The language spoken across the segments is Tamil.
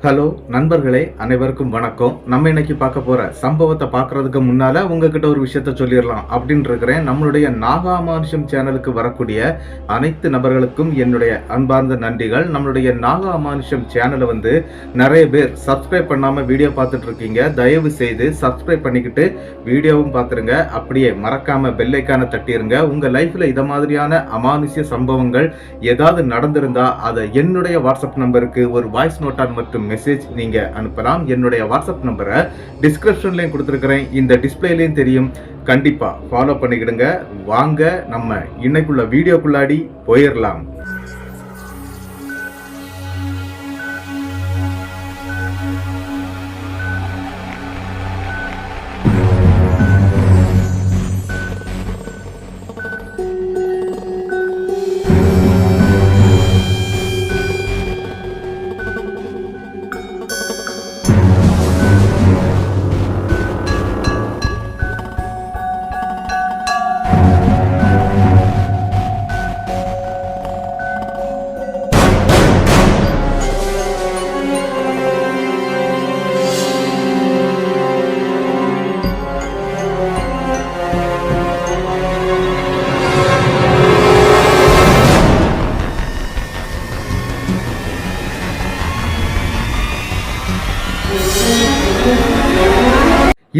ஹலோ நண்பர்களே, அனைவருக்கும் வணக்கம். நம்ம இன்னைக்கு பார்க்க போற சம்பவத்தை பார்க்கறதுக்கு முன்னால உங்ககிட்ட ஒரு விஷயத்த சொல்லிடலாம் அப்படின்னு இருக்கிறேன். நம்மளுடைய நாகாமானுஷம் சேனலுக்கு வரக்கூடிய அனைத்து நபர்களுக்கும் என்னுடைய அன்பார்ந்த நன்றிகள். நம்மளுடைய நாகாமானுஷம் சேனலை நிறைய பேர் சப்ஸ்கிரைப் பண்ணாம வீடியோ பார்த்துட்டு இருக்கீங்க. தயவு செய்து சப்ஸ்கிரைப் பண்ணிக்கிட்டு வீடியோவும் பார்த்துருங்க. அப்படியே மறக்காம பெல் ஐக்கானை தட்டிருங்க. உங்க லைஃப்ல இத மாதிரியான அமானுஷ்ய சம்பவங்கள் ஏதாவது நடந்திருந்தா அதை என்னுடைய வாட்ஸ்அப் நம்பருக்கு ஒரு வாய்ஸ் நோட்டால் மற்றும் மெசேஜ் நீங்க அனுப்பலாம். என்னுடைய வாட்ஸ்அப் நம்பரை டிஸ்கிரிப்ஷன்லயும் கொடுத்துருக்கிறேன், இந்த டிஸ்பிளேலயும் தெரியும். கண்டிப்பா ஃபாலோ பண்ணிக்கிடுங்க. வாங்க நம்ம இன்னைக்குள்ள வீடியோக்குள்ளாடி போயிடலாம்.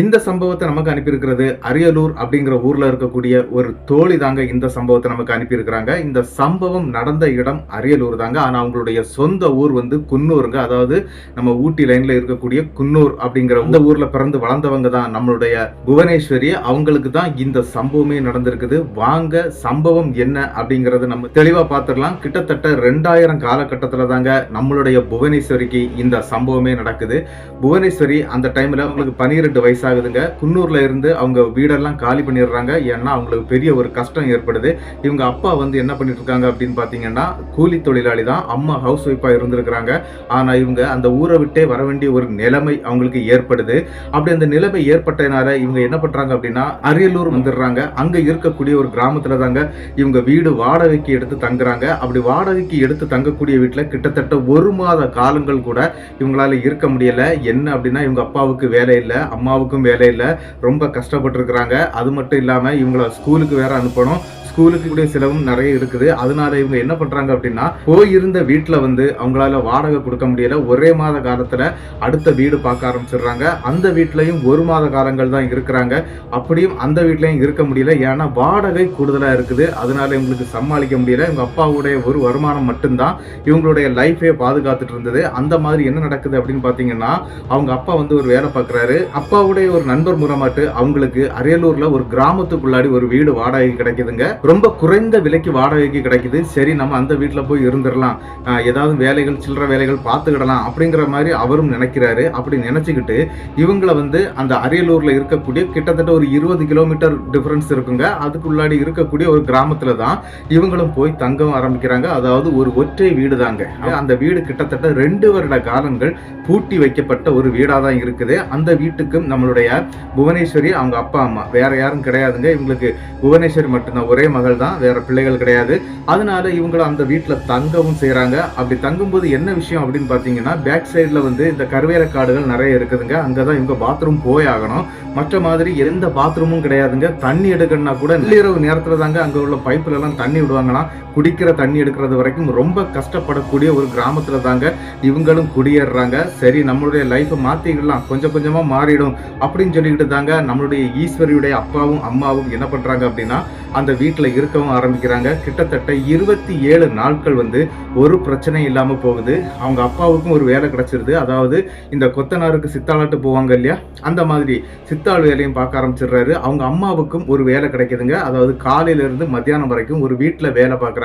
இந்த சம்பவத்தை நமக்கு அனுப்பியிருக்கிறது அரியலூர் அப்படிங்கிற ஊர்ல இருக்கக்கூடிய ஒரு தோழி தாங்க. இந்த சம்பவத்தை நமக்கு அனுப்பியிருக்கிறாங்க. இந்த சம்பவம் நடந்த இடம் அரியலூர் தாங்க. ஆனா அவங்களுடைய சொந்த ஊர் குன்னூருங்க. அதாவது நம்ம ஊட்டி லைன்ல இருக்கக்கூடிய குன்னூர் அப்படிங்கிற இந்த ஊர்ல பிறந்து வளர்ந்தவங்க தான் நம்மளுடைய புவனேஸ்வரி. அவங்களுக்கு தான் இந்த சம்பவமே நடந்திருக்குது. வாங்க சம்பவம் என்ன அப்படிங்கறத நம்ம தெளிவா பார்த்துடலாம். கிட்டத்தட்ட 2000 காலகட்டத்துல தாங்க நம்மளுடைய புவனேஸ்வரிக்கு இந்த சம்பவமே நடக்குது. புவனேஸ்வரி அந்த டைம்ல அவங்களுக்கு 12 வயசு ஆகுதுங்க. குன்னூர்ல இருந்து அவங்க வீடெல்லாம் காலி பண்ணிடுறாங்க. ஏன்னா அவங்களுக்கு பெரிய ஒரு கஷ்டம் ஏற்படுது. இவங்க அப்பா என்ன பண்ணிட்டு இருக்காங்க அப்படின்னு பாத்தீங்கன்னா கூலி தொழிலாளி தான். அம்மா ஹவுஸ் ஒய்ஃபா இருந்திருக்கிறாங்க. ஆனா இவங்க அந்த ஊரை விட்டே வர வேண்டிய ஒரு நிலைமை அவங்களுக்கு ஏற்படுது. அப்படி அந்த நிலைமை ஏற்பட்டதுனால இவங்க என்ன பண்றாங்க அப்படின்னா அரியலூர் வந்துடுறாங்க. அங்க இருக்கக்கூடிய ஒரு கிராமத்துல தாங்க இவங்க வீடு வாடகைக்கு எடுத்து தங்குறாங்க. அப்படி வாடகைக்கு எடுத்து தங்கக்கூடிய வீட்டுல கிட்டத்தட்ட 1 மாத காலங்கள் கூட இவங்களால இருக்க முடியல. என்ன அப்படின்னா இவங்க அப்பாவுக்கு வேலை இல்லை, அம்மாவுக்கு வேலை இல்ல, ரொம்ப கஷ்டப்பட்டு இருக்கிறாங்க. அது மட்டும் இல்லாம இவங்களை ஸ்கூலுக்கு வேற அனுப்பணும். ஸ்கூலுக்கு கூடிய செலவும் நிறைய இருக்குது. அதனால இவங்க என்ன பண்றாங்க அப்படின்னா போயிருந்த வீட்டுல அவங்களால வாடகை கொடுக்க முடியல. ஒரே மாத காலத்துல அடுத்த வீடு பார்க்க ஆரம்பிச்சிடுறாங்க. அந்த வீட்லயும் 1 மாத காலங்கள் தான் இருக்கிறாங்க. அப்படியும் அந்த வீட்லயும் இருக்க முடியல. ஏன்னா வாடகை கூடுதலா இருக்குது. அதனால இவங்களுக்கு சமாளிக்க முடியல. இவங்க அப்பாவுடைய ஒரு வருமானம் மட்டும்தான் இவங்களுடைய லைஃபே பாதுகாத்துட்டு இருந்தது. அந்த மாதிரி என்ன நடக்குது அப்படின்னு பாத்தீங்கன்னா அவங்க அப்பா ஒரு வேலை பார்க்கிறாரு. அப்பாவுடைய ஒரு நண்பர் மூலமாட்டு அவங்களுக்கு அரியலூர்ல ஒரு கிராமத்துக்குள்ளாடி ஒரு வீடு வாடகை கிடைக்குதுங்க. ரொம்ப குறைந்த விலைக்கு வாடகைக்கு கிடைக்குது. சரி நம்ம அந்த வீட்டுல போய் இருந்துடலாம், ஏதாவது வேலைகள் சில்லற வேலைகள் பார்த்துக்கிடலாம் அப்படிங்கிற மாதிரி அவரும் நினைக்கிறாரு. அப்படி நினைச்சுக்கிட்டு இவங்களை அந்த அரியலூர்ல இருக்கக்கூடிய கிட்டத்தட்ட ஒரு 20 கிலோமீட்டர் டிஃபரன்ஸ் இருக்குங்க. அதுக்குள்ளாடி இருக்கக்கூடிய ஒரு கிராமத்துல தான் இவங்களும் போய் தங்க ஆரம்பிக்கிறாங்க. அதாவது ஒரு ஒற்றை வீடு தாங்க. அந்த வீடு கிட்டத்தட்ட 2 வருட காலங்கள் பூட்டி வைக்கப்பட்ட ஒரு வீடா தான் இருக்குது. அந்த வீட்டுக்கும் நம்மளுடைய புவனேஸ்வரி அவங்க அப்பா அம்மா வேற யாரும் கிடையாதுங்க. இவங்களுக்கு புவனேஸ்வரி மட்டும்தான், ஒரே மகள் தான், வேற பிள்ளைகள் கிடையாது. அதனால இவங்களும் அந்த வீட்டுல தங்கவும் செய்யறாங்க. அப்படி தங்கும்போது என்ன விஷயம் அப்படின்னு பாத்தீங்கன்னா பேக் சைட்ல இந்த கருவேல காடுகள் நிறைய இருக்குதுங்க. அங்கதான் இவங்க பாத்ரூம் போய் ஆகணும். மற்ற மாதிரி எந்த பாத்ரூமும் கிடையாதுங்க. தண்ணி எடுக்கணும்னா கூட நள்ளிரவு நேரத்துல தாங்க அங்க உள்ள பைப்புல எல்லாம் தண்ணி விடுவாங்களாம். குடிக்கிற தண்ணி எடுக்கிறது வரைக்கும் ரொம்ப கஷ்டப்படக்கூடிய ஒரு கிராமத்துல தாங்க இவங்களும் குடியேறாங்க. சரி நம்மளுடைய லைஃப் மாத்திக்கலாம், கொஞ்சம் கொஞ்சமா மாறிடும் அப்படின்னு சொல்லிக்கிட்டு தாங்க நம்மளுடைய ஈஸ்வரியுடைய அப்பாவும் அம்மாவும் என்ன பண்றாங்க அப்படின்னா அந்த வீட்டுல இருக்கவும் ஆரம்பிக்கிறாங்க. கிட்டத்தட்ட 27 நாட்கள் ஒரு பிரச்சனை இல்லாம போகுது. அவங்க அப்பாவுக்கும் ஒரு வேலை கிடைச்சிருது. அதாவது இந்த கொத்தனாருக்கு சித்தாளாட்டு போவாங்க இல்லையா, அந்த மாதிரி சித்தாள் வேலையும் பார்க்க ஆரம்பிச்சிடுறாரு. அவங்க அம்மாவுக்கும் ஒரு வேலை கிடைக்குதுங்க. அதாவது காலையில இருந்து மத்தியானம் வரைக்கும் ஒரு வீட்டுல வேலை பார்க்கறாங்க.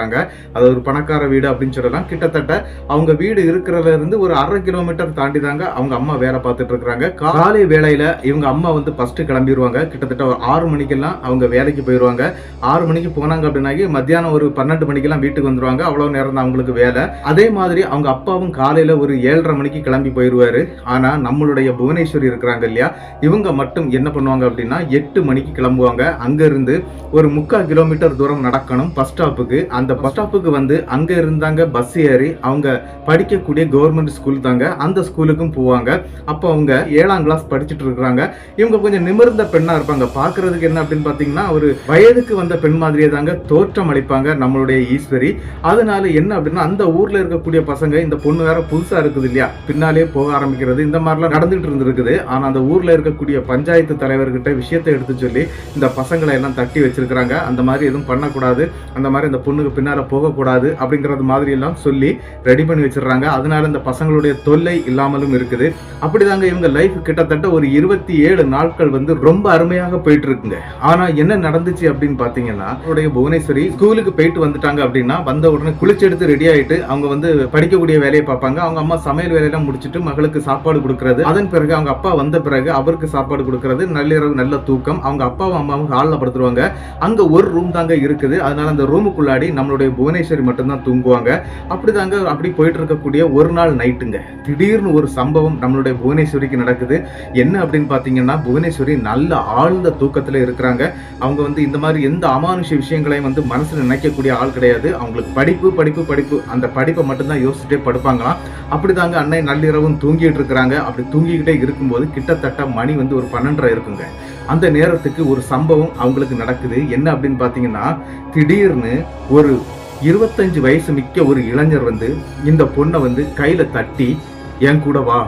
அதாவது ஒரு பணக்கார வீடு அப்படின்னு சொல்லலாம். கிட்டத்தட்ட அவங்க வீடு இருக்கிறதுல இருந்து ஒரு 1/2 கிலோமீட்டர் தாண்டி தாங்க அவங்க அம்மா வேலை பார்த்துட்டு இருக்காங்க. காலை வேளையில இவங்க அம்மா ஃபர்ஸ்ட் கிளம்பிடுவாங்க. கிட்டத்தட்ட ஒரு 6 மணிக்கெல்லாம் அவங்க வேலைக்கு போயிடுவாங்க. 6 மணிக்கு மணிக்கு போனாங்க அப்படின்னாக்கி மத்தியானம் ஒரு 12 மணிக்கெல்லாம் வீட்டுக்கு வந்துருவாங்க. அவ்வளவு நேரம் தான் அவங்களுக்கு வேலை. அதே மாதிரி அவங்க அப்பாவும் காலையில ஒரு 7:30 மணிக்கு கிளம்பி போயிருவாரு. ஆனா நம்மளுடைய புவனேஸ்வரி இருக்கிறாங்க இல்லையா, இவங்க மட்டும் என்ன பண்ணுவாங்க அப்படின்னா 8 மணிக்கு கிளம்புவாங்க. அங்க இருந்து ஒரு 3/4 கிலோமீட்டர் தூரம் நடக்கணும் பஸ் ஸ்டாப்புக்கு. அந்த பஸ் ஸ்டாப்புக்கு வந்து அங்க இருந்தாங்க பஸ் ஏறி அவங்க படிக்கக்கூடிய கவர்மெண்ட் ஸ்கூல் தாங்க, அந்த ஸ்கூலுக்கும் போவாங்க. அப்போ அவங்க 7ஆம் கிளாஸ் படிச்சுட்டு இருக்கிறாங்க. இவங்க கொஞ்சம் நிமிர்ந்த பெண்ணா இருப்பாங்க. பாக்குறதுக்கு என்ன அப்படின்னு பாத்தீங்கன்னா ஒரு வயதுக்கு வந்த பெண் மாதிரியே தாங்க தோற்றம் அளிப்பாங்க நம்மளுடைய ஈஸ்வரி. அதனால என்ன அப்படின்னா அந்த ஊர்ல இருக்கக்கூடிய பசங்க இந்த பொண்ணு வேற புதுசா இருக்குது இல்லையா, பின்னாலே போக ஆரம்பிக்கிறது, இந்த மாதிரிலாம் நடந்துட்டு இருந்திருக்குது. ஆனா அந்த ஊர்ல இருக்கக்கூடிய பஞ்சாயத்து தலைவர்கிட்ட விஷயத்தை எடுத்து சொல்லி இந்த பசங்களை எல்லாம் தட்டி வச்சிருக்கிறாங்க. அந்த மாதிரி எதுவும் பண்ணக்கூடாது, அந்த மாதிரி அந்த பொண்ணுக்கு பின்னால போகக்கூடாது அப்படிங்கறது மாதிரி எல்லாம் சொல்லி ரெடி பண்ணி வச்சிடறாங்க. அதனால இந்த பசங்களுடைய தொல்லை இல்லாமலும் இருக்குது. அப்படிதாங்க இவங்க லைஃப் கிட்டத்தட்ட ஒரு 27 நாட்கள் வந்து ரொம்ப அருமையாக போயிட்டு இருக்குங்க. ஆனா என்ன நடந்துச்சு அப்படின்னு பாத்தீங்கன்னா அவருடைய புவனேஸ்வரி ஸ்கூலுக்கு போயிட்டு வந்துட்டாங்க அப்படின்னா வந்த உடனே குளிச்செடுத்து ரெடி ஆயிட்டு அவங்க வந்து படிக்கக்கூடிய வேலையை பார்ப்பாங்க. அவங்க அம்மா சமையல் வேலையெல்லாம் முடிச்சுட்டு மகளுக்கு சாப்பாடு கொடுக்கறது, அதன் பிறகு அவங்க அப்பா வந்த பிறகு அவருக்கு சாப்பாடு கொடுக்கறது, நள்ளிரவு நல்ல தூக்கம். அவங்க அப்பாவும் அம்மாவும் ஹாலில் படுத்துருவாங்க. அங்க ஒரு ரூம் தாங்க இருக்குது. அதனால அந்த ரூமுக்குள்ளாடி நம்மளுடைய புவனேஸ்வரி மட்டும்தான் தூங்குவாங்க. அப்படிதாங்க அப்படி போயிட்டு இருக்கக்கூடிய ஒரு நாள் நைட்டுங்க திடீர்னு ஒரு சம்பவம் நம்மளுடைய புவனேஸ்வரிக்கு நடக்குது. என்ன அப்படின்னு பாத்தீங்கன்னா புவனேஸ்வரி நல்ல ஆழ்ந்த தூக்கத்துல இருக்கிறாங்க. அவங்க வந்து இந்த மாதிரி எந்த அமானுஷ விஷயங்களையும் வந்து மனசுல நினைக்கக்கூடிய ஆள் கிடையாது. அவங்களுக்கு படிப்பு படிப்பு படிப்பு, அந்த படிப்பை மட்டும்தான் யோசிச்சுட்டே படுப்பாங்களாம். அப்படிதாங்க அன்னை நள்ளிரவும் தூங்கிட்டு இருக்கிறாங்க. அப்படி தூங்கிக்கிட்டே இருக்கும்போது கிட்டத்தட்ட மணி வந்து ஒரு 12:30 இருக்குங்க. அந்த நேரத்துக்கு ஒரு சம்பவம் அவங்களுக்கு நடக்குது. என்ன அப்படின்னு பாத்தீங்கன்னா திடீர்னு ஒரு 25 வயசு மிக்க ஒரு இளைஞர் வந்து இந்த பொண்ணை வந்து கையில தட்டி என் கூட வா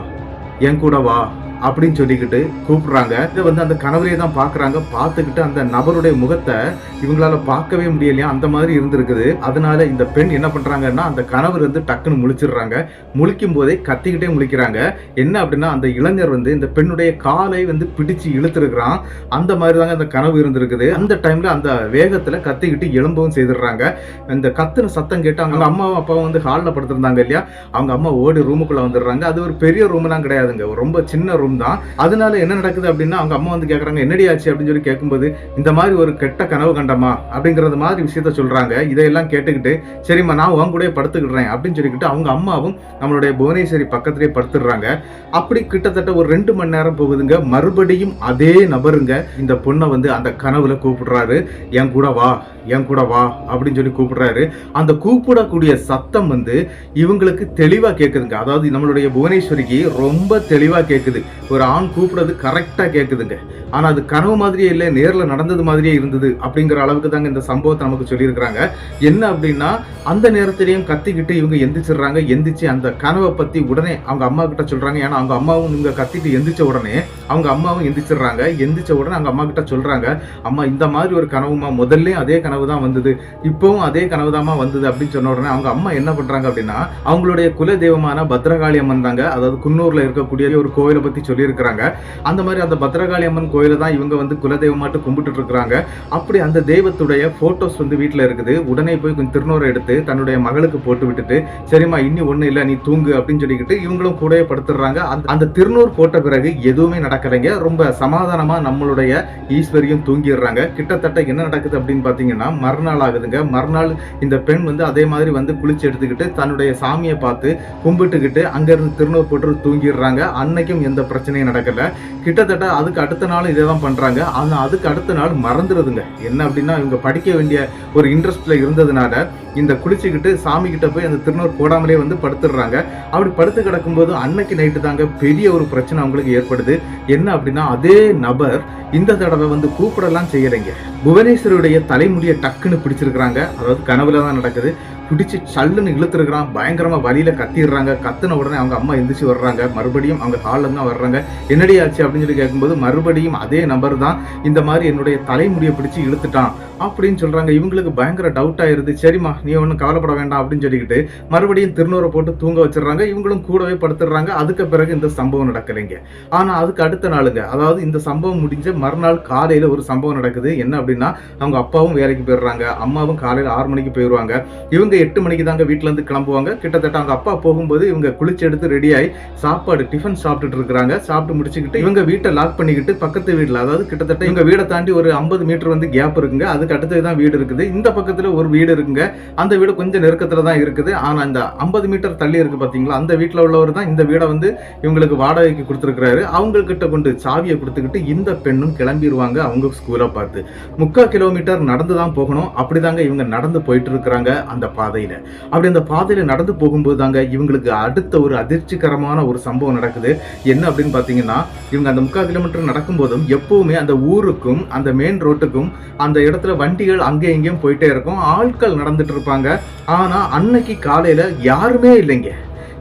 என் கூட வா அப்படின்னு சொல்லிக்கிட்டு கூப்பிடுறாங்க. இதை வந்து அந்த கனவுலே தான் பாக்குறாங்க. பார்த்துக்கிட்டு அந்த நபருடைய முகத்தை இவங்களால பார்க்கவே முடியலையா, அந்த மாதிரி இருந்திருக்குது. அதனால இந்த பெண் என்ன பண்றாங்கன்னா அந்த கணவர் வந்து டக்குன்னு முழிச்சிடுறாங்க. முழிக்கும் போதே கத்திக்கிட்டே முழிக்கிறாங்க. என்ன அப்படின்னா அந்த இளைஞர் வந்து இந்த பெண்ணுடைய காலை வந்து பிடிச்சு இழுத்துருக்கிறான். அந்த மாதிரி தாங்க அந்த கனவு இருந்திருக்குது. அந்த டைம்ல அந்த வேகத்துல கத்திக்கிட்டு எழும்பவும் செய்திடுறாங்க. இந்த கத்துன சத்தம் கேட்டு அவங்க அம்மாவும் அப்பாவும் வந்து ஹாலில் படுத்திருந்தாங்க இல்லையா, அவங்க அம்மா ஓடி ரூமுக்குள்ள வந்துடுறாங்க. அது ஒரு பெரிய ரூம்லாம் கிடையாதுங்க, ரொம்ப சின்ன ரூம் தான். அதனால என்ன நடக்குது அப்படின்னா அவங்க அம்மா வந்து கேக்குறாங்க என்னடி ஆச்சு அப்படின்னு சொல்லி கேட்கும்போது இந்த மாதிரி ஒரு கெட்ட கனவு கண்டமா அப்படிங்கறது மாதிரி விஷயத்த சொல்றாங்க. இதையெல்லாம் கேட்டுக்கிட்டு சரிம்மா நான் உன் கூட படுத்துக்கிடுறேன் அப்படின்னு சொல்லிக்கிட்டு அவங்க அம்மாவும் நம்மளுடைய புவனேஸ்வரி பக்கத்திலே படுத்துடுறாங்க. அப்படி கிட்டத்தட்ட ஒரு 2 மணி நேரம் போகுதுங்க. மறுபடியும் அதே நபருங்க இந்த பொண்ணை வந்து அந்த கனவுல கூப்பிடுறாரு. என் கூட வா என் கூட வா அப்படின்னு சொல்லி கூப்பிடுறாரு. அந்த கூப்பிடக்கூடிய சத்தம் வந்து இவங்களுக்கு தெளிவா கேக்குதுங்க. அதாவது நம்மளுடைய புவனேஸ்வரிக்கு ரொம்ப தெளிவா கேக்குது. ஒரு ஆண் கூப்பிடுறது கரெக்டா கேக்குதுங்க. ஆனா அது கனவு மாதிரியே இல்லை, நேர்ல நடந்தது மாதிரியே இருந்தது அப்படிங்கிற அளவுக்கு தாங்க இந்த சம்பவத்தை நமக்கு சொல்லியிருக்கிறாங்க. என்ன அப்படின்னா அந்த நேரத்திலையும் கத்திக்கிட்டு இவங்க எந்திரிச்சிடுறாங்க. எந்திரிச்சு அந்த கனவை பத்தி உடனே அவங்க அம்மா கிட்ட சொல்றாங்க. ஏன்னா அவங்க அம்மாவும் இவங்க கத்திட்டு எந்திரிச்ச உடனே அவங்க அம்மாவும் எந்திரிச்சிடுறாங்க. எந்திரிச்ச உடனே அவங்க அம்மா கிட்ட சொல்றாங்க, அம்மா இந்த மாதிரி ஒரு கனவுமா, முதல்ல அதே கனவு தான் வந்தது, இப்பவும் அதே கனவு தாமா வந்தது அப்படின்னு சொன்ன உடனே அவங்க அம்மா என்ன பண்றாங்க அப்படின்னா அவங்களுடைய குல தெய்வமான பத்ரகாளி அம்மன் தாங்க, அதாவது குன்னூர்ல இருக்கக்கூடிய ஒரு கோயிலை பத்தி சொல்லியிருக்கிறாங்க. அந்த மாதிரி அந்த பத்ரகாளி அம்மன் கோயிலை தான் இவங்க வந்து குலதெய்வமாட்டு கும்பிட்டு இருக்கிறாங்க. அப்படி அந்த தெய்வத்துடைய போட்டோஸ் வந்து வீட்டுல இருக்குது. உடனே போய் கொஞ்சம் திருநூறை எடுத்து தன்னுடைய மகளுக்கு போட்டு விட்டுட்டு சரிம்மா இன்னி ஒண்ணு இல்ல நீ தூங்கு அப்படின்னு சொல்லிக்கிட்டு இவங்களும் கூடவே படுத்துடுறாங்க. அந்த திருநூறு போட்ட பிறகு எதுவுமே நடக்கலைங்க. ரொம்ப சமாதானமா நம்மளுடைய ஈஸ்வரியும் தூங்கிடுறாங்க. கிட்டத்தட்ட என்ன நடக்குது அப்படின்னு பாத்தீங்கன்னா மறுநாள் ஆகுதுங்க. மறுநாள் இந்த பெண் வந்து அதே மாதிரி வந்து குளிச்சு எடுத்துக்கிட்டு தன்னுடைய சாமியை பார்த்து கும்பிட்டுக்கிட்டு அங்க இருந்து திருநூறு போட்டு தூங்கிடுறாங்க. அன்னைக்கும் எந்த பிரச்சனையும் நடக்கல. கிட்டத்தட்ட அதுக்கு அடுத்த நாள் இதே தான் பண்றாங்க. ஆனா அதுக்கு அடுத்த நாள் மறந்துடுதுங்க. என்ன அப்படின்னா இவங்க படிக்க வேண்டிய ஒரு இன்ட்ரெஸ்ட்ல இருந்ததுனால இந்த குளிச்சுக்கிட்டு சாமி கிட்ட போய் அந்த திருநூறு போடாமலே வந்து படுத்துடுறாங்க. அப்படி படுத்து கிடக்கும்போது அன்னைக்கு நைட்டு தாங்க பெரிய ஒரு பிரச்சனை அவங்களுக்கு ஏற்படுது. என்ன அப்படின்னா அதே நபர் இந்த தடவை வந்து கூப்பிடலாம் செய்யலைங்க. புவனேஸ்வருடைய தலைமுடியை டக்குன்னு பிடிச்சிருக்கிறாங்க. அதாவது கனவுல தான் நடக்குது. பிடிச்சு சல்லுன்னு இழுத்துருக்கிறான். பயங்கரமா வலியில கத்திடுறாங்க. கத்தின உடனே அவங்க அம்மா எந்திரிச்சு வர்றாங்க. மறுபடியும் அவங்க ஹாலில் தான் வர்றாங்க. என்னடி ஆச்சு அப்படின்னு சொல்லி கேட்கும்போது மறுபடியும் அதே நபர் தான் இந்த மாதிரி என்னுடைய தலைமுடியை பிடிச்சு இழுத்துட்டான் அப்படின்னு சொல்றாங்க. இவங்களுக்கு பயங்கர டவுட் ஆயிருது. சரிம்மா நீ ஒன்றும் கவலைப்பட வேண்டாம் அப்படின்னு சொல்லிக்கிட்டு மறுபடியும் திருநூறை போட்டு தூங்க வச்சிடறாங்க. இவங்களும் கூடவே படுத்துடுறாங்க. அதுக்கு பிறகு இந்த சம்பவம் நடக்கலைங்க. ஆனா அதுக்கு அடுத்த நாளுங்க, அதாவது இந்த சம்பவம் முடிஞ்ச மறுநாள் காலையில ஒரு சம்பவம் நடக்குது. என்ன அப்படின்னா அவங்க அப்பாவும் வேலைக்கு போயிடுறாங்க. அம்மாவும் காலையில 6 மணிக்கு போயிடுவாங்க. இவங்க இவங்க 8 மணிக்கு தாங்க வீட்டுல இருந்து கிளம்புவாங்க. கிட்டத்தட்ட அவங்க அப்பா போகும்போது இவங்க குளிச்சு எடுத்து ரெடி ஆகி சாப்பாடு டிஃபன் சாப்பிட்டுட்டு இருக்காங்க. சாப்பிட்டு முடிச்சுக்கிட்டு இவங்க வீட்டை லாக் பண்ணிக்கிட்டு பக்கத்து வீட்டுல, அதாவது கிட்டத்தட்ட இவங்க வீடை தாண்டி ஒரு 50 மீட்டர் வந்து கேப் இருக்குங்க. அதுக்கு அடுத்ததுதான் வீடு இருக்குது. இந்த பக்கத்துல ஒரு வீடு இருக்குங்க. அந்த வீடு கொஞ்சம் நெருக்கத்துல தான் இருக்குது. ஆனா இந்த 50 மீட்டர் தள்ளி இருக்கு பாத்தீங்களா, அந்த வீட்டுல உள்ளவர் தான் இந்த வீடை வந்து இவங்களுக்கு வாடகைக்கு கொடுத்துருக்காரு. அவங்க கிட்ட கொண்டு சாவியை கொடுத்துக்கிட்டு இந்த பெண்ணும் கிளம்பிடுவாங்க அவங்க ஸ்கூலை பார்த்து. 3/4 கிலோமீட்டர் நடந்து தான் போகணும். அப்படிதாங்க இவங்க நடந்து போயிட்டு இருக்கிறாங்க அந்த பாதையில. அப்படி அந்த பாதையில நடந்து போகும்போது தாங்க இவங்களுக்கு அடுத்த ஒரு அதிர்ச்சிகரமான ஒரு சம்பவம் நடக்குது. என்ன அப்படின்னு பாத்தீங்கன்னா, இவங்க அந்த 3/4 கிலோமீட்டர் நடக்கும் போதும் எப்பவுமே அந்த ஊருக்கும் அந்த மெயின் ரோட்டுக்கும் அந்த இடத்துல வண்டிகள் அங்கே இங்கேயும் போயிட்டே இருக்கும், ஆட்கள் நடந்துட்டு இருப்பாங்க. ஆனா அன்னைக்கு காலையில யாருமே இல்லைங்க.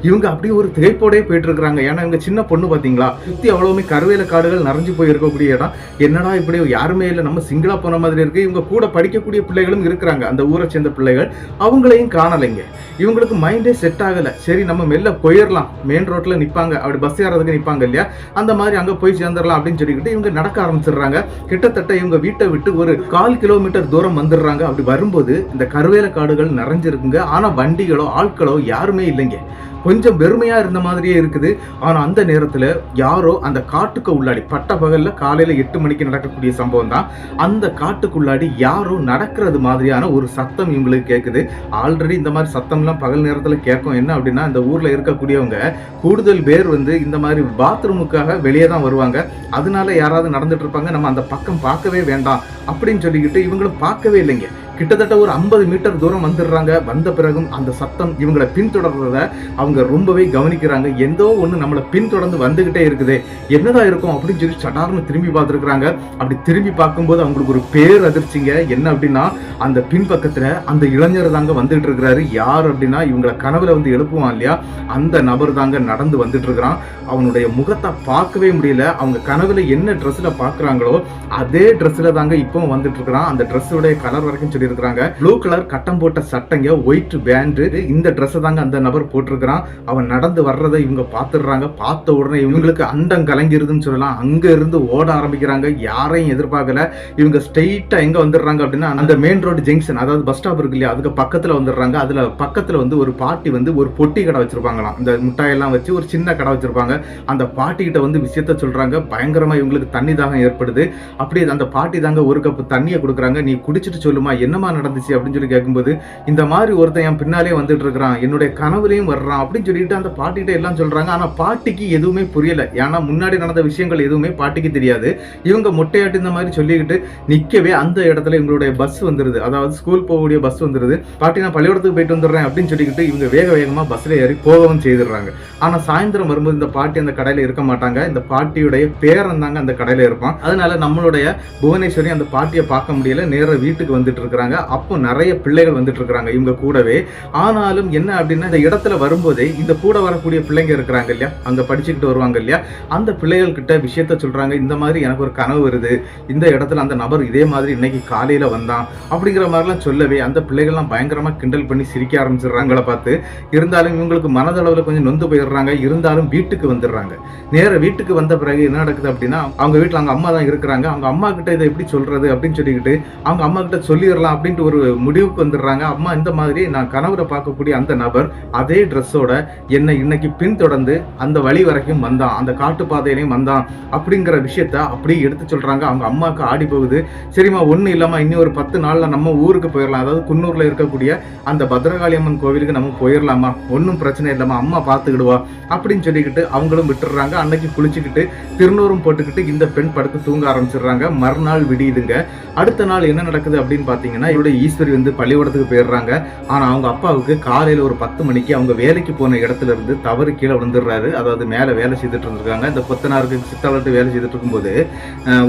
இவங்க அப்படியே ஒரு திகைப்போடே போயிட்டு இருக்காங்க. ஏன்னா இவங்க சின்ன பொண்ணு பாத்தீங்களா, சுத்தி அவ்வளவுமே கருவேல காடுகள் நிறைஞ்சு போய் இருக்கக்கூடிய இடம். என்னடா இப்படி யாருமே இல்லை, நம்ம சிங்கிளா போன மாதிரி இருக்கு. இவங்க கூட படிக்கக்கூடிய பிள்ளைகளும் இருக்கிறாங்க, அந்த ஊரை சேர்ந்த பிள்ளைகள். அவங்களையும் காணலைங்க. இவங்களுக்கு மைண்டே செட் ஆகல. சரி நம்ம மெல்ல போயிடலாம், மெயின் ரோட்ல நிப்பாங்க, அப்படி பஸ் ஏறதுக்கு நிப்பாங்க இல்லையா, அந்த மாதிரி அங்க போய் சேர்ந்துடலாம் அப்படின்னு சொல்லிக்கிட்டு இவங்க நடக்க ஆரம்பிச்சிடுறாங்க. கிட்டத்தட்ட இவங்க வீட்டை விட்டு ஒரு 1/4 கிலோமீட்டர் தூரம் வந்துடுறாங்க. அப்படி வரும்போது இந்த கருவேல காடுகள் நிறைஞ்சிருக்குங்க. ஆனா வண்டிகளோ ஆட்களோ யாருமே இல்லைங்க. கொஞ்சம் வெறுமையா இருந்த மாதிரியே இருக்குது. ஆனா அந்த நேரத்துல யாரோ அந்த காட்டுக்கு உள்ளாடி, பட்ட பகல்ல காலையில 8 மணிக்கு நடக்கக்கூடிய சம்பவம் தான், அந்த காட்டுக்குள்ளாடி யாரோ நடக்கிறது மாதிரியான ஒரு சத்தம் இவங்களுக்கு கேட்குது. ஆல்ரெடி இந்த மாதிரி சத்தம்லாம் பகல் நேரத்துல கேட்கும். என்ன அப்படின்னா, இந்த ஊர்ல இருக்கக்கூடியவங்க கூடுதல் பேர் வந்து இந்த மாதிரி பாத்ரூமுக்காக வெளியே தான் வருவாங்க. அதனால யாராவது நடந்துட்டு இருப்பாங்க, நம்ம அந்த பக்கம் பார்க்கவே வேண்டாம் அப்படின்னு சொல்லிக்கிட்டு இவங்களும் பார்க்கவே இல்லைங்க. கிட்டத்தட்ட ஒரு 50 மீட்டர் தூரம் வந்துடுறாங்க. வந்த பிறகும் அந்த சத்தம் இவங்களை பின்தொடர்றத அவங்க ரொம்பவே கவனிக்கிறாங்க. எந்தோ ஒண்ணு நம்மளை பின்தொடர்ந்து வந்துகிட்டே இருக்குது, என்னடா இருக்கும் அப்படின்னு சொல்லி சடார்னு திரும்பி பார்த்துருக்காங்க. அப்படி திரும்பி பார்க்கும்போது அவங்களுக்கு ஒரு பேர் அதிர்ச்சிங்க. என்ன அப்படின்னா, அந்த பின்பக்கத்துல அந்த இளைஞர் தாங்க வந்துட்டு இருக்கிறாரு. யார் அப்படின்னா, இவங்களை கனவுல வந்து எழுப்புவான் இல்லையா, அந்த நபர் தாங்க நடந்து வந்துட்டு இருக்கிறான். அவனுடைய முகத்தை பார்க்கவே முடியல. அவங்க கனவுல என்ன ட்ரெஸ்ல பாக்குறாங்களோ அதே ட்ரெஸ்ல தாங்க இப்போ வந்துட்டு இருக்கிறான். அந்த ட்ரெஸ்ஸோட கலர் வரைக்கும் சொல்லி இருக்காங்க. ப்ளூ கலர் கட்டம் போட்ட சட்டைங்க, ஒயிட் பேண்ட், இந்த ட்ரெஸ் தாங்க அந்த நபர் போட்டிருக்கிறான். அவன் நடந்து வர்றதை இவங்க பாத்துடுறாங்க. பார்த்த உடனே இவங்களுக்கு அண்டம் கலங்கிருதுன்னு சொல்லலாம். அங்க இருந்து ஓட ஆரம்பிக்கிறாங்க. யாரையும் எதிர்பார்க்கல. இவங்க ஸ்ட்ரெயிட்டா எங்க வந்துடுறாங்க அப்படின்னா, அந்த மெயின் ரோடு ஜங்ஷன், அதாவது பஸ் ஸ்டாப் இருக்கு இல்லையா, அதுக்கு பக்கத்துல வந்துடுறாங்க. அதுல பக்கத்துல வந்து ஒரு பாட்டி வந்து ஒரு பொட்டி கடை வச்சிருப்பாங்களாம். இந்த மிட்டாயெல்லாம் வச்சு ஒரு சின்ன கடை வச்சிருப்பாங்க. அந்த பாட்டி கிட்ட வந்து விஷயத்த சொல்றாங்க. பயங்கரமா இவங்களுக்கு தண்ணி தாகம் ஏற்படுது. அப்படியே அந்த பாட்டி தாங்க ஒரு கப் தண்ணியை கொடுக்குறாங்க. நீ குடிச்சிட்டு சொல்லுமா என்னமா நடந்துச்சு அப்படின்னு சொல்லி கேட்கும்போது, இந்த மாதிரி ஒருத்தன் என் பின்னாலே வந்துட்டு இருக்கிறான், என்னுடைய கனவுலையும் வர்றான் அப்படின்னு சொல்லிட்டு அந்த பாட்டிகிட்ட எல்லாம் சொல்றாங்க. ஆனா பாட்டிக்கு எதுவுமே புரியல. ஏன்னா முன்னாடி நடந்த விஷயங்கள் எதுவுமே பாட்டிக்கு தெரியாது. இவங்க மொட்டையாட்டு இந்த மாதிரி சொல்லிக்கிட்டு நிக்கவே அந்த இடத்துல இவங்களுடைய பஸ் வந்துருது, அதாவது ஸ்கூல் போகக்கூடிய பஸ் வந்துருது. பாட்டி நான் பள்ளிக்கூடத்துக்கு போயிட்டு வந்துடுறேன் அப்படின்னு சொல்லிக்கிட்டு இவங்க வேக வேகமா பஸ்ல ஏறி போகவும் செய்திடுறாங்க. ஆனா சாயந்தரம் வரும்போது இந்த பாட்டி அந்த கடையில இருக்க மாட்டாங்க. இந்த பாட்டியுடைய பேரன் தாங்க அந்த கடையில இருப்பான். அதனால நம்மளுடைய புவனேஸ்வரி அந்த பாட்டியை பார்க்க முடியல, நேர வீட்டுக்கு வந்துட்டு இருக்கிறாங்க. அப்போ நிறைய பிள்ளைகள் வந்துட்டு இருக்கிறாங்க இவங்க கூடவே. ஆனாலும் என்ன அப்படின்னா, இந்த இடத்துல வரும்போதே இந்த கூட வரக்கூடிய பிள்ளைங்க இருக்கிறாங்க இல்லையா, அங்க படிச்சுக்கிட்டு வருவாங்க இல்லையா, அந்த பிள்ளைகள் கிட்ட விஷயத்த சொல்றாங்க. இந்த மாதிரி எனக்கு ஒரு கனவு வருது, இந்த இடத்துல அந்த நபர் இதே மாதிரி இன்னைக்கு காலையில வந்தான் அப்படிங்கிற மாதிரிலாம் சொல்லவே அந்த பிள்ளைகள்லாம் பயங்கரமா கிண்டல் பண்ணி சிரிக்க ஆரம்பிச்சிடுறாங்கள பார்த்து. இருந்தாலும் இவங்களுக்கு மனதளவுல கொஞ்சம் நொந்து போயிடுறாங்க. இருந்தாலும் வீட்டுக்கு வந்துடுறாங்க. நேர வீட்டுக்கு வந்த பிறகு என்ன நடக்குது அப்படின்னா, அவங்க வீட்டுல அவங்க அம்மா தான் இருக்கிறாங்க. அவங்க அம்மா கிட்ட இதை எப்படி சொல்றது அப்படின்னு சொல்லிக்கிட்டு அவங்க அம்மா கிட்ட சொல்லிடலாம் அப்படின்ட்டு ஒரு முடிவுக்கு வந்துடுறாங்க. அம்மா இந்த மாதிரி நான் கனவுல பார்க்கக்கூடிய அந்த நபர் அதே ட்ரெஸ்ஸோட என்னை இன்னைக்கு பின்தொடர்ந்து அந்த வழி வரைக்கும் வந்தான், அந்த காட்டு பாதையிலையும் வந்தான் அப்படிங்கிற விஷயத்த அப்படியே எடுத்து சொல்றாங்க. அவங்க அம்மாவுக்கு ஆடி போகுது. சரிம்மா ஒன்றும் இல்லாம இன்னும் ஒரு 10 நாள்ல நம்ம ஊருக்கு போயிடலாம், அதாவது குன்னூர்ல இருக்கக்கூடிய அந்த பத்ரகாளி அம்மன் கோவிலுக்கு நம்ம போயிடலாமா, ஒன்றும் பிரச்சனை இல்லைம்மா, அம்மா பார்த்துக்கிடுவா அப்படின்னு சொல்லிக்கிட்டு அவங்களும் விட்டுடுறாங்க. அன்னைக்கு குளிச்சுக்கிட்டு திருநூறும் போட்டுக்கிட்டு இந்த பெண் படுத்து தூங்க ஆரம்பிச்சிடுறாங்க. மறுநாள் விடியுதுங்க. அடுத்த நாள் என்ன நடக்குது அப்படின்னு பாத்தீங்கன்னா, இவருடைய ஈஸ்வரி வந்து பள்ளிக்கூடத்துக்கு போயிடுறாங்க. ஆனா அவங்க அப்பாவுக்கு காலையில ஒரு 10 மணிக்கு அவங்க வேலைக்கு போன இடத்துல இருந்து தவறு கீழே விழுந்துடுறாரு. அதாவது மேல வேலை செய்துட்டு இருந்திருக்காங்க. இந்த கொத்தனாருக்கு சித்தாளட்டு வேலை செய்துட்டு இருக்கும்போது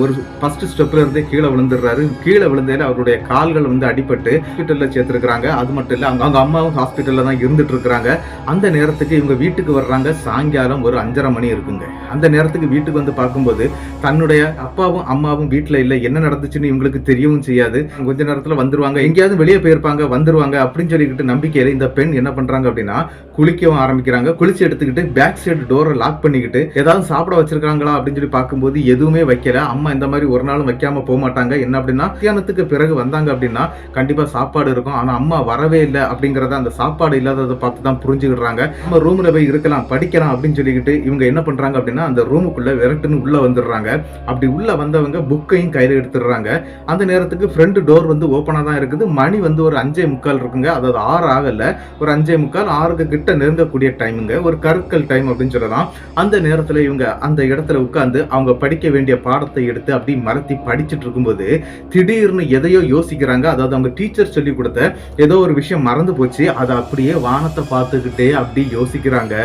ஒரு ஃபர்ஸ்ட் ஸ்டெப்ல இருந்தே கீழே விழுந்துடுறாரு. கீழே விழுந்ததில் அவருடைய கால்கள் வந்து அடிபட்டு ஹாஸ்பிட்டல்ல சேர்த்திருக்கிறாங்க. அது மட்டும் இல்ல அவங்க அம்மாவும் ஹாஸ்பிட்டல்ல தான் இருந்துட்டு இருக்கிறாங்க. அந்த நேரத்துக்கு இவங்க வீட்டுக்கு வர்றாங்க. சாயங்காலம் ஒரு 5:30 மணி இருக்குங்க. அந்த நேரத்துக்கு வீட்டுக்கு வந்து பார்க்கும்போது தன்னுடைய அப்பாவும் அம்மாவும் வீட்டுல இல்ல. என்ன நடந்துச்சுன்னு இவங்களுக்கு தெரியவும் செய்யாது. கொஞ்ச நேரத்துல வந்துருவாங்க, எங்கேயாவது வெளியே போயிருப்பாங்க வந்துருவாங்க அப்படின்னு சொல்லிக்கிட்டு நம்பிக்கையில இந்த பெண் என்ன பண்றாங்க அப்படின்னா குளிக்கவும் ஆரம்பிக்கிறாங்க. குளிச்சு எடுத்துக்கிட்டு பேக் சைடு டோரை லாக் பண்ணிக்கிட்டு ஏதாவது சாப்பிட வச்சிருக்காங்களா அப்படின்னு சொல்லி பார்க்கும்போது எதுவுமே வைக்கல. அம்மா இந்த மாதிரி ஒரு நாளும் வைக்காம போக மாட்டாங்க. என்ன அப்படின்னா மத்தியானத்துக்கு பிறகு வந்தாங்க அப்படின்னா கண்டிப்பா சாப்பாடு இருக்கும். ஆனா அம்மா வரவே இல்லை அப்படிங்கறத அந்த சாப்பாடு இல்லாததை பார்த்து தான் புரிஞ்சுக்கிடுறாங்க. நம்ம ரூம்ல போய் இருக்கலாம் படிக்கலாம் அப்படின்னு சொல்லிக்கிட்டு இவங்க என்ன பண்றாங்க அப்படின்னா அந்த ரூமுக்குள்ள விரட்டுன்னு உள்ள வந்துடுறாங்க. அப்படி உள்ள வந்தவங்க புக்கையும் கையில எடுத்துடுறாங்க. அந்த நேரத்துக்கு ஃப்ரண்ட் டோர் வந்து ஓப்பனா தான் இருக்குது. மணி வந்து ஒரு 5:45 இருக்குங்க. அதாவது 6 ஆகல, ஒரு 5:45 6க்கு கிட்ட நெருங்கக்கூடிய டைமுங்க. ஒரு கற்கள் டைம் அப்படின்னு சொல்லலாம். அந்த நேரத்துல இவங்க அந்த இடத்துல உட்கார்ந்து அவங்க படிக்க வேண்டிய பாடத்தை எடுத்து அப்படி மறத்தி படிச்சுட்டு இருக்கும்போது திடீர்னு எதையோ யோசிக்கிறாங்க. அதாவது அவங்க டீச்சர் சொல்லி கொடுத்த ஏதோ ஒரு விஷயம் மறந்து போச்சு. அதை அப்படியே வானத்தை பார்த்துக்கிட்டே அப்படி யோசிக்கிறாங்க.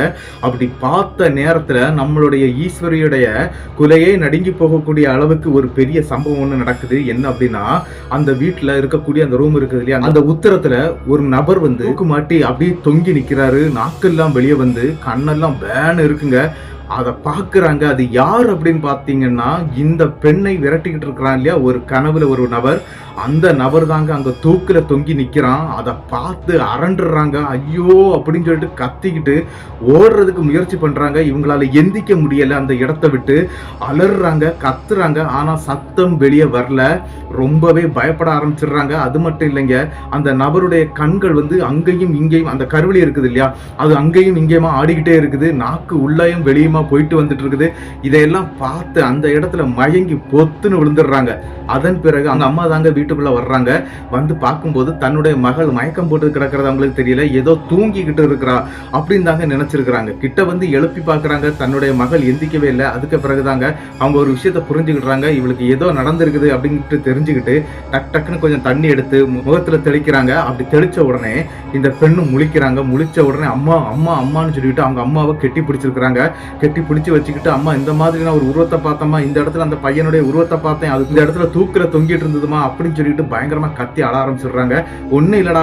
அப்படி பார்த்த நேரத்துல நம்மளுடைய ஈஸ்வரியுடைய குலையே நடுங்கி போகக்கூடிய அளவுக்கு ஒரு பெரிய சம்பவம் ஒண்ணு நடக்குது. என்ன அப்படின்னா அந்த வீட்டுல இருக்கக்கூடிய அந்த ரூம் இருக்குது இல்லையா, அந்த உத்தரத்துல ஒரு நபர் வந்து மாட்டி அப்படியே தொங்கி நிக்கிறாரு. நாக்கெல்லாம் வெளியே வந்து கண்ணெல்லாம் பேன் இருக்குங்க. அதை பாக்குறாங்க. அது யார் அப்படின்னு பாத்தீங்கன்னா இந்த பெண்ணை விரட்டிக்கிட்டு இருக்கிறான் இல்லையா ஒரு கனவுல ஒரு நபர், அந்த நபர் தாங்க அங்க தூக்குல தொங்கி நிக்கிறான். அதை பார்த்து அரண்டுறாங்க. ஐயோ அப்படின்னு சொல்லிட்டு கத்திக்கிட்டு ஓடுறதுக்கு முயற்சி பண்றாங்க. இவங்களால எந்திக்க முடியல. அந்த இடத்தை விட்டு அலறாங்க, கத்துறாங்க. ஆனா சத்தம் வெளியே வரல. ரொம்பவே பயப்பட ஆரம்பிச்சிடுறாங்க. அது மட்டும் இல்லைங்க, அந்த நபருடைய கண்கள் வந்து அங்கேயும் இங்கேயும், அந்த கருவிலி இருக்குது இல்லையா அது அங்கேயும் இங்கேயுமா ஆடிக்கிட்டே இருக்குது. நாக்கு உள்ளேயும் வெளியுமா போயிட்டு வந்துட்டு இருக்குது. இதையெல்லாம் பார்த்து அந்த இடத்துல மயங்கி பொத்துன்னு விழுந்துடுறாங்க. அதன் பிறகு அவங்க அம்மா தாங்க வீட்டுக்குள்ள வர்றாங்க. வந்து பார்க்கும்போது தன்னுடைய மகள் மயக்கம் போட்டு கிடக்கிறது அவங்களுக்கு தெரியல, ஏதோ தூங்கிக்கிட்டு இருக்கிறா அப்படின்னு தாங்க நினைச்சிருக்கிறாங்க. கிட்ட வந்து எழுப்பி பார்க்கறாங்க, தன்னுடைய மகள் எந்திக்கவே இல்லை. அதுக்கு பிறகுதாங்க அவங்க ஒரு விஷயத்தை புரிஞ்சுக்கிட்டுறாங்க. இவளுக்கு ஏதோ நடந்திருக்குது அப்படின்ட்டு தெரிஞ்சுக்கிட்டு டக் டக்குன்னு கொஞ்சம் தண்ணி எடுத்து முகத்துல தெளிக்கிறாங்க. அப்படி தெளிச்ச உடனே இந்த பெண்ணு முழிக்கிறாங்க. முழிச்ச உடனே அம்மா அம்மா அம்மான்னு சொல்லிட்டு அவங்க அம்மாவை கெட்டி பிடிச்சிருக்கிறாங்க. கெட்டி பிடிச்சு வச்சுக்கிட்டு அம்மா இந்த மாதிரி நான் ஒரு உருவத்தை பார்த்தம்மா, இந்த இடத்துல அந்த பையனுடைய உருவத்தை பார்த்தேன், அது இந்த இடத்துல தூக்குல தொங்கிட்டு இருந்ததுமா அப்படின்னு சொல்லிட்டு பயங்கரமா கத்தி அழ ஆரம்பிச்சிடுறாங்க. ஒண்ணு இல்லடா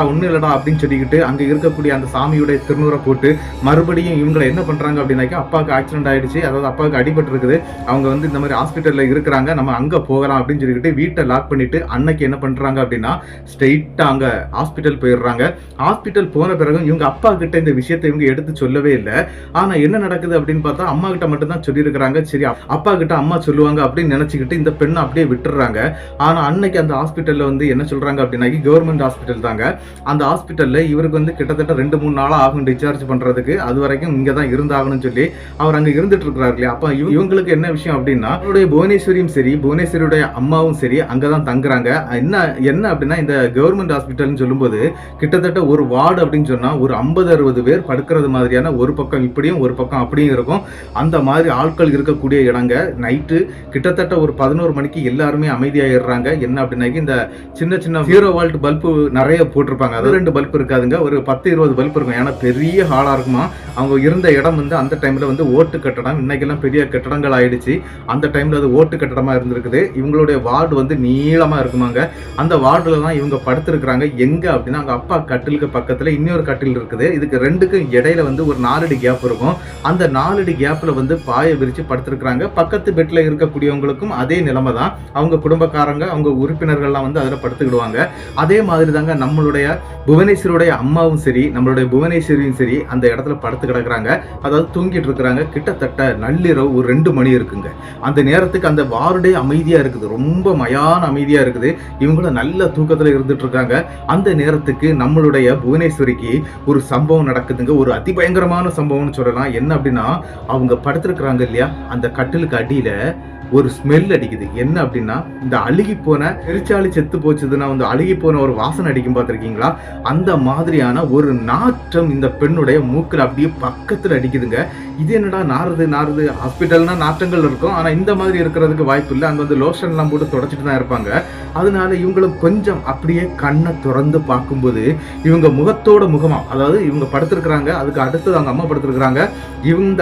அப்படின்னு சொல்லிக்கிட்டு அங்க இருக்கக்கூடிய அந்த சாமியுடைய திருநூரை போட்டு மறுபடியும் இவங்களை என்ன பண்றாங்க அப்படின்னாக்கா அப்பாவுக்கு ஆக்சிடென்ட் ஆயிடுச்சு, அதாவது அப்பாவுக்கு அடிபட்டு இருக்குது, அவங்க வந்து இந்த மாதிரி ஹாஸ்பிட்டல்ல இருக்கிறாங்க, நம்ம அங்க போகலாம் அப்படின்னு சொல்லிட்டு வீட்டை லாக் பண்ணிட்டு அன்னைக்கு என்ன பண்றாங்க அப்படின்னா ஸ்ட்ரெயிட்டா அங்க ஹாஸ்பிட்டல் போயிடுறாங்க. ஹாஸ்பிட்டல் போன பிறகு இவங்க அப்பா கிட்ட இந்த விஷயத்தை இவங்க எடுத்து சொல்லவே இல்லை. ஆனா என்ன நடக்குது அப்படின்னு பார்த்தா அம்மா கிட்ட மட்டும் தான் சொல்லி இருக்கிறாங்க. சரி அப்பா கிட்ட அம்மா சொல்லுவாங்க அப்படின்னு நினைச்சுக்கிட்டு இந்த பெண்ணை அப்படியே விட்டுறாங்க. ஆனா அன்னைக்கு அந்த ஹாஸ்பிட்டல்ல வந்து என்ன சொல்றாங்க அப்படின்னா கவர்மெண்ட் ஹாஸ்பிட்டல் தாங்க. அந்த ஹாஸ்பிட்டல்ல இவருக்கு வந்து கிட்டத்தட்ட 2-3 நாளா ஆகும் டிஸ்சார்ஜ் பண்றதுக்கு. அது வரைக்கும் இங்க தான் இருந்தாகணும்னு சொல்லி அவர் அங்க இருந்துட்டு இருக்கிறாரு இல்லையா. அப்ப இவங்களுக்கு என்ன விஷயம் அப்படின்னா அவருடைய புவனேஸ்வரியும் சரி புவனேஸ்வரியுடைய அம்மாவும் சரி அங்கதான் தங்குறாங்க. என்ன அப்படின்னா இந்த கவர்மெண்ட் ஹாஸ்பிட்டல்னு சொல்லும்போது கிட்டத்தட்ட ஒரு வார்டு அப்படின்னு சொன்னா ஒரு 50-60 பேர் படுக்கிறது மாதிரியான ஒரு பக்கம் இப்படியும் ஒரு பக்கம் அப்படியும் இருக்கும். அந்த மாதிரி ஆட்கள் இருக்கக்கூடிய இடங்க. நைட்டு கிட்டத்தட்ட ஒரு 11 மணிக்கு எல்லாருமே அமைதியாயிடுறாங்க. என்ன அப்படின்னா இந்த சின்ன சின்ன 0 வோல்ட் பல்பு நிறைய போட்டிருப்பாங்க. அது 2 பல்பு இருக்காதுங்க, ஒரு 10-20 பல்பு இருக்கும். ஏன்னா பெரிய ஹாலா இருக்குமா. அவங்க இருந்த இடம் வந்து அந்த டைம்ல வந்து ஓட்டு கட்டடம், இன்னைக்கெல்லாம் பெரிய கட்டடங்கள் ஆயிடுச்சு. அந்த டைம்ல அது ஓட்டு கட்டடமா இருந்திருக்குது. இவங்களுடைய வார்டு வந்து நீளமா இருக்குமாங்க. அந்த வார்டுல தான் இவங்க படுத்திருக்கிறாங்க. எங்க அப்படின்னா அவங்க அப்பா கட்டிலுக்கு பக்கத்துல இன்னொரு கட்டில் இருக்குது. இதுக்கு ரெண்டுக்கும் இடையில வந்து ஒரு 4 அடி கேப் இருக்கும். அந்த 4 அடி கேப்ல வந்து பாயை விரிச்சு படுத்திருக்கிறாங்க. பக்கத்து பெட்ல இருக்கக்கூடியவங்களுக்கும் அதே நிலைமை தான். அவங்க குடும்பக்காரங்க அவங்க உறுப்பினர்கள்லாம் வந்து அதுல படுத்துக்கிடுவாங்க. அதே மாதிரி தாங்க நம்மளுடைய புவனேஸ்வரியுடைய அம்மாவும் சரி நம்மளுடைய புவனேஸ்வரியும் சரி அந்த இடத்துல படுத்து கிடக்குறாங்க. அதாவது தூங்கிட்டு இருக்கிறாங்க. கிட்டத்தட்ட நள்ளிரவு ஒரு 2 மணி இருக்குங்க. அந்த நேரத்துக்கு அந்த வார்டே அமைதியா இருக்குது, ரொம்ப மயான அமைதியா இருக்குது. இவங்களும் நல்ல தூக்கத்துல இருந்துட்டு இருக்காங்க. அந்த நேரத்துக்கு நம்மளுடைய புவனேஸ்வரிக்கு ஒரு சம்பவம் நடக்குதுங்க. ஒரு அதிபயங்கரமான சம்பவம்னு சொல்லலாம். என்ன அப்படின்னா அவங்க படுத்திருக்கிறாங்க இல்லையா, அந்த கட்டிலுக்கு அடியில ஒரு ஸ்மெல் அடிக்குது. என்ன அப்படின்னா இந்த அழுகி போன பெருச்சாளி செத்து போச்சுதுன்னா வந்து அழுகி போன ஒரு வாசனை அடிக்கும் பார்த்திருக்கீங்களா, அந்த மாதிரியான ஒரு நாற்றம் இந்த பெண்ணுடைய மூக்கில் அப்படியே பக்கத்துல அடிக்குதுங்க. இது என்னடா நாறுது ஹாஸ்பிட்டல்னா நாற்றங்கள் இருக்கும், ஆனா இந்த மாதிரி இருக்கிறதுக்கு வாய்ப்பு இல்லை. அங்க வந்து லோஷன் எல்லாம் போட்டு தொடச்சிட்டு தான் இருப்பாங்க. அதனால இவங்களும் கொஞ்சம் அப்படியே கண்ணை திறந்து பார்க்கும்போது இவங்க முகத்தோட முகமா, அதாவது இவங்க படுத்திருக்கிறாங்க, அதுக்கு அடுத்தது அவங்க அம்மா படுத்திருக்கிறாங்க. இந்த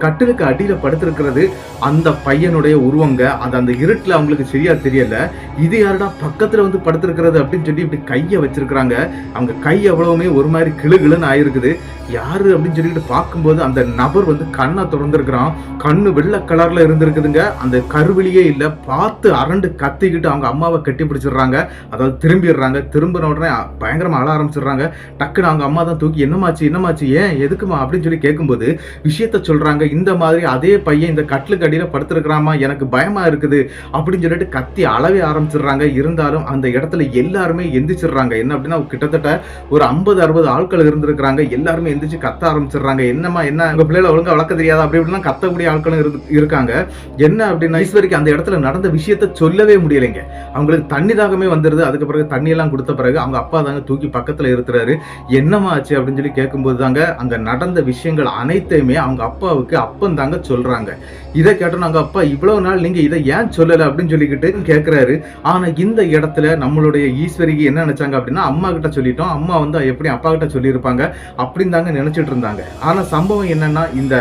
கட்டிலுக்கு அடியில படுத்திருக்கிறது அந்த பையனுடைய உருவங்க. அது அந்த இருட்டுல அவங்களுக்கு சரியா தெரியல. இது யாருடா பக்கத்துல வந்து படுத்திருக்கிறது அப்படின்னு சொல்லி இப்படி கையை வச்சிருக்கிறாங்க. அவங்க கை எவ்வளவுமே ஒரு மாதிரி கிளுகிளுன்னு ஆயிருக்குது. யாரு அப்படின்னு சொல்லிட்டு பார்க்கும்போது அந்த நபர் வந்து கண்ணை திறந்திருக்கிறான். கண்ணு வெள்ளை கலர்ல இருந்திருக்குதுங்க. அந்த கருவிலியே இல்ல. பார்த்து அரண்டு கத்திக்கிட்டு அவங்க அம்மாவை கட்டி பிடிச்சிடுறாங்க. அதாவது திரும்பிடுறாங்க. திரும்பின உடனே பயங்கரமா அழ ஆரம்பிச்சிடுறாங்க. டக்குன்னு அவங்க அம்மா தான் தூக்கி என்னமாச்சு ஏன் எதுக்குமா அப்படின்னு சொல்லி கேட்கும்போது விஷயத்த சொல்றாங்க. இந்த மாதிரி அதே பையன் இந்த கட்டிலுக்கு அடியில படுத்திருக்கிறாமா, எனக்கு பயமா இருக்குது அப்படின்னு சொல்லிட்டு கத்தி அளவே ஆரம்பிச்சிடுறாங்க. இருந்தாலும் அந்த இடத்துல எல்லாருமே எந்திரிச்சிடுறாங்க. என்ன அப்படின்னா கிட்டத்தட்ட ஒரு 50-60 ஆட்கள் இருந்திருக்கிறாங்க. எல்லாருமே எந்திரிச்சு கத்த ஆரம்பிச்சிடுறாங்க. என்னம்மா என்ன உங்க பிள்ளைகளை ஒழுங்கா வளர்க்க தெரியாதா அப்படி இப்படிலாம் கத்தக்கூடிய ஆட்களும் இருக்காங்க. என்ன அப்படின்னா ஈஸ்வரிக்கு அந்த இடத்துல நடந்த விஷயத்த சொல்லவே முடியலைங்க. அவங்களுக்கு தண்ணி தாகமே வந்துருது. அதுக்கு பிறகு தண்ணி எல்லாம் கொடுத்த பிறகு அவங்க அப்பா தாங்க தூக்கி பக்கத்துல இருக்கிறாரு. என்னமா ஆச்சு அப்படின்னு சொல்லி கேட்கும்போது தாங்க அங்க நடந்த விஷயங்கள் அனைத்தையுமே அவங்க அப்பாவுக்கு அப்பன் தாங்க சொல்றாங்க. இதை கேட்டோம் அவங்க அப்பா இவ்வளவு நாள் நீங்க இதை ஏன் சொல்லல அப்படின்னு சொல்லிக்கிட்டு கேட்கிறாரு. ஆனா இந்த இடத்துல நம்மளுடைய ஈஸ்வரிக்கு என்ன நினைச்சாங்க அப்படின்னா அம்மா கிட்ட சொல்லிட்டோம், அம்மா வந்து எப்படி அப்பா கிட்ட சொல்லியிருப்பாங்க அப்படின்னு தாங்க நினைச்சிட்டு இருந்தாங்க. ஆனா சம்பவம் என்னன்னா இந்த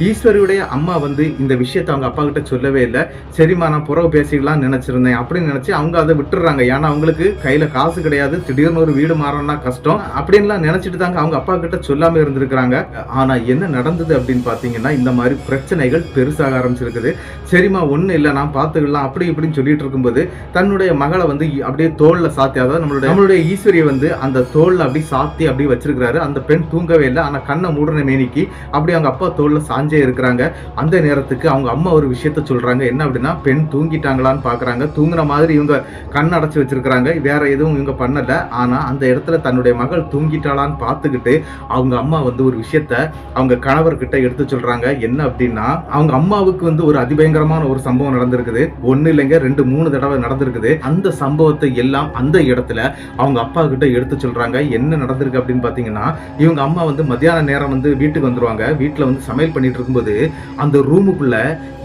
ஈஸ்வரியுடைய அம்மா வந்து இந்த விஷயத்தை அவங்க அப்பா கிட்ட சொல்லவே இல்லை. சரிம்மா நான் புறவு பேசிக்கலாம் நினைச்சிருந்தேன் அப்படின்னு நினைச்சு அவங்க அதை விட்டுறாங்க. ஏன்னா அவங்களுக்கு கையில காசு கிடையாது, திடீர்னு ஒரு வீடு மாறணும்னா கஷ்டம் அப்படின்லாம் நினைச்சிட்டு தாங்க அவங்க அப்பா கிட்ட சொல்லாம இருந்திருக்கிறாங்க. ஆனா என்ன நடந்தது அப்படின்னு பாத்தீங்கன்னா இந்த மாதிரி பிரச்சனைகள் பெருசாக ஆரம்பிச்சிருக்குது. சரிம்மா ஒண்ணு இல்லை நான் பாத்துக்கலாம் அப்படி இப்படின்னு சொல்லிட்டு இருக்கும்போது தன்னுடைய மகளை வந்து அப்படியே தோல்ல சாத்தி, அதாவது நம்மளுடைய ஈஸ்வரியை வந்து அந்த தோல்ல அப்படி சாத்தி அப்படி வச்சிருக்கிறாரு. அந்த பெண் தூங்கவே இல்லை. ஆனா கண்ணை மூடுன மேனிக்கு அப்படி அவங்க அப்பா தோல்ல சாஞ்சே இருக்கிறாங்க. அந்த நேரத்துக்கு அவங்க அம்மா ஒரு விஷயத்த சொல்றாங்க. என்ன அப்படின்னா பெண் தூங்கிட்டாங்களான்னு பாக்குறாங்க. தூங்குற மாதிரி இவங்க கண் அடைச்சு வச்சிருக்கிறாங்க. வேற எதுவும் இவங்க பண்ணல. ஆனா அந்த இடத்துல தன்னுடைய மகள் தூங்கிட்டாளான்னு பார்த்துக்கிட்டு அவங்க அம்மா வந்து ஒரு விஷயத்த அவங்க கணவர்கிட்ட எடுத்து சொல்றாங்க. என்ன அப்படின்னா அவங்க அம்மாவுக்கு வந்து ஒரு அதிபயங்கரமான ஒரு சம்பவம் நடந்திருக்குது. ஒன்னு இல்லைங்க 2-3 தடவை நடந்திருக்குது. அந்த சம்பவத்தை எல்லாம் அந்த இடத்துல அவங்க அப்பா கிட்ட எடுத்து சொல்றாங்க. என்ன நடந்திருக்கு அப்படின்னு பாத்தீங்கன்னா இவங்க அம்மா வந்து மத்தியான நேரம் வந்து வீட்டுக்கு வந்துருவாங்க. வீட்டுல வந்து சமையல் பண்ணிட்டு இருக்கும்போது அந்த ரூமுக்குள்ள